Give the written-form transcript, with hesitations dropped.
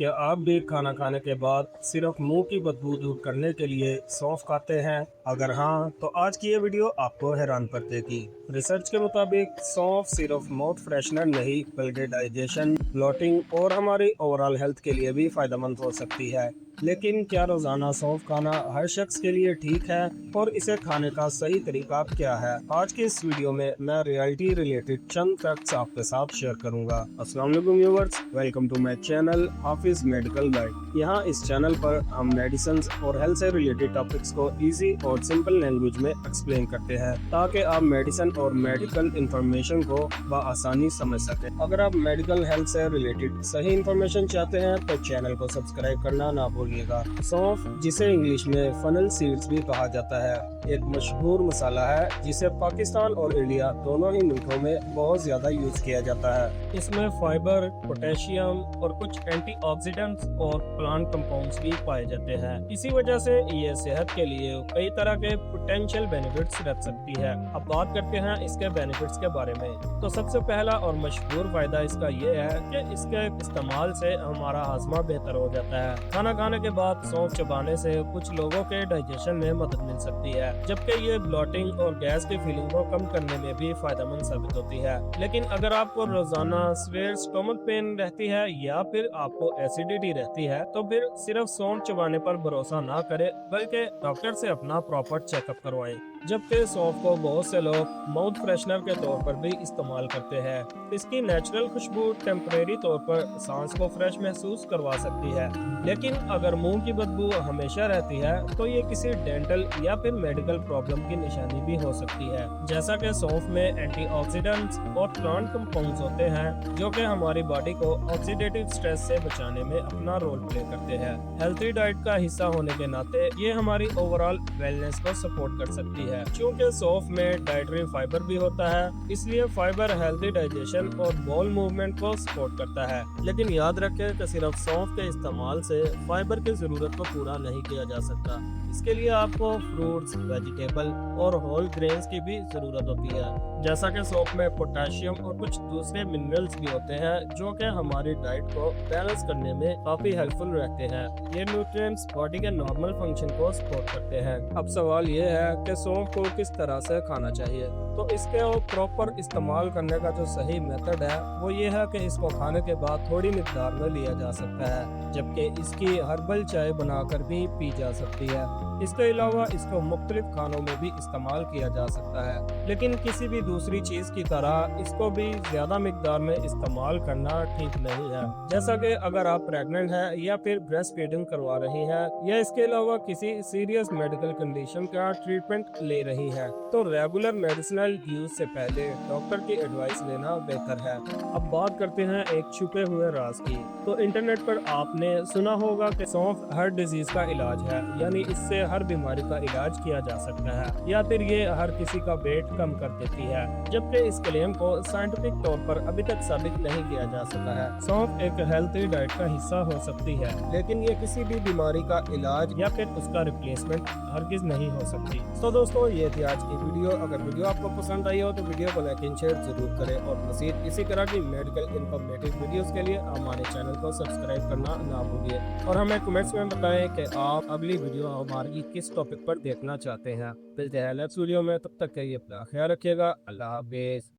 क्या आप भी खाना खाने के बाद सिर्फ मुंह की बदबू दूर करने के लिए सौंफ खाते हैं? अगर हाँ, तो आज की ये वीडियो आपको हैरान कर देगी। रिसर्च के मुताबिक सौंफ सिर्फ माउथ फ्रेशनर नहीं, बल्कि डाइजेशन, ब्लोटिंग और हमारी ओवरऑल हेल्थ के लिए भी फायदेमंद हो सकती है। लेकिन क्या रोजाना सौंफ खाना हर शख्स के लिए ठीक है, और इसे खाने का सही तरीका क्या है? आज की इस वीडियो में मैं रियलिटी रिलेटेड चंद फैक्ट्स आपके साथ शेयर करूंगा। अस्सलाम वालेकुम viewers, welcome to my channel Hafiz medical guide. यहाँ इस चैनल पर हम मेडिसिन और हेल्थ से रिलेटेड टॉपिक्स को इजी और सिंपल लैंग्वेज में एक्सप्लेन करते हैं, ताकि आप मेडिसिन और मेडिकल इंफॉर्मेशन को बआसानी समझ सकें। अगर आप मेडिकल हेल्थ से रिलेटेड सही इंफॉर्मेशन चाहते हैं तो चैनल को सब्सक्राइब करना ना भूलिएगा। सौंफ, जिसे इंग्लिश में फनल सीड्स भी कहा जाता है, एक मशहूर मसाला है जिसे पाकिस्तान और इंडिया दोनों ही मुल्कों में बहुत ज्यादा यूज किया जाता है। इसमें फाइबर, पोटेशियम और कुछ एंटीऑक्सीडेंट्स और प्लांट कंपाउंड्स भी पाए जाते हैं। इसी वजह से ये सेहत के लिए कई तरह के पोटेंशियल बेनिफिट्स रख सकती है। अब बात करते हैं इसके बेनिफिट्स के बारे में। तो सबसे पहला और मशहूर फायदा इसका ये है कि इसके इस्तेमाल से हमारा हाजमा बेहतर हो जाता है। खाना खाने के बाद सौंफ चबाने से कुछ लोगों के डाइजेशन में मदद मिल सकती है, जबकि ये ब्लोटिंग और गैस की फीलिंग को कम करने में भी फायदेमंद साबित होती है। लेकिन अगर आपको रोजाना सिवियर स्टोमक पेन रहती है या फिर आपको एसिडिटी रहती है, तो फिर सिर्फ सौंफ चबाने पर भरोसा ना करें, बल्कि डॉक्टर से अपना प्रॉपर चेकअप करवाएं। जबकि सौंफ को बहुत से लोग माउथ फ्रेशनर के तौर पर भी इस्तेमाल करते हैं। इसकी नेचुरल खुशबू टेम्परेरी तौर पर सांस को फ्रेश महसूस करवा सकती है, लेकिन अगर मुंह की बदबू हमेशा रहती है तो ये किसी डेंटल या फिर मेडिकल प्रॉब्लम की निशानी भी हो सकती है। जैसा कि सौंफ में एंटीऑक्सीडेंट्स और प्लांट कंपाउंड्स होते हैं, जो कि हमारी बॉडी को ऑक्सीडेटिव स्ट्रेस से बचाने में अपना रोल प्ले करते हैं। हेल्थी डाइट का हिस्सा होने के नाते ये हमारी ओवरऑल वेलनेस को सपोर्ट कर सकती है। क्योंकि सौंफ में डाइटरी फाइबर भी होता है, इसलिए फाइबर हेल्थी डाइजेशन और बॉल मूवमेंट को सपोर्ट करता है। लेकिन याद रखें कि सिर्फ सौंफ के इस्तेमाल से फाइबर की जरूरत को पूरा नहीं किया जा सकता। इसके लिए आपको फ्रूट्स, वेजिटेबल और होल ग्रेन्स की भी जरूरत होती है। जैसा कि सौंफ में पोटेशियम और कुछ दूसरे मिनरल्स भी होते हैं, जो कि हमारी डाइट को बैलेंस करने में काफी हेल्पफुल रहते हैं। ये न्यूट्रिएंट्स बॉडी के नॉर्मल फंक्शन को सपोर्ट करते हैं। अब सवाल ये है कि सौंफ को किस तरह से खाना चाहिए। तो इसके प्रॉपर इस्तेमाल करने का जो सही मेथड है वो ये है कि इसको खाने के बाद थोड़ी मिकदार में लिया जा सकता है, जबकि इसकी हर्बल चाय बनाकर भी पी जा सकती है। इसके अलावा इसको मुख्तलिफ खानों में भी इस्तेमाल किया जा सकता है, लेकिन किसी भी दूसरी चीज की तरह इसको भी ज्यादा मिकदार में इस्तेमाल करना ठीक नहीं है। जैसा कि अगर आप प्रेग्नेंट हैं या फिर ब्रेस्ट फीडिंग करवा रही हैं या इसके अलावा किसी सीरियस मेडिकल कंडीशन का ट्रीटमेंट ले रही हैं, तो रेगुलर मेडिसिनल यूज से पहले डॉक्टर की एडवाइस लेना बेहतर है। अब बात करते हैं एक छुपे हुए राज की। तो इंटरनेट पर आपने सुना होगा कि सौंफ हर डिजीज का इलाज है, यानी इससे हर बीमारी का इलाज किया जा सकता है, या फिर ये हर किसी का वेट कम कर देती है, जबकि इस क्लेम को साइंटिफिक तौर पर अभी तक साबित नहीं किया जा सका है। सौंफ एक हेल्थी डाइट का हिस्सा हो सकती है, लेकिन ये किसी भी बीमारी का इलाज या फिर उसका रिप्लेसमेंट हरगिज नहीं हो सकती। तो दोस्तों, ये थी आज की वीडियो। अगर वीडियो आपको पसंद आई हो तो वीडियो को लाइक एंड शेयर जरूर करें, और मज़ीद इसी तरह की मेडिकल इन्फॉर्मेटिव वीडियोस के लिए हमारे चैनल को सब्सक्राइब करना ना भूलिए, और हमें कमेंट्स में बताएं कि आप अगली वीडियो हमारी किस टॉपिक पर देखना चाहते हैं। मिलते हैं नेक्स्ट वीडियो में, तब तक के लिए अपना ख्याल रखिएगा। अल्लाह हाफिज़।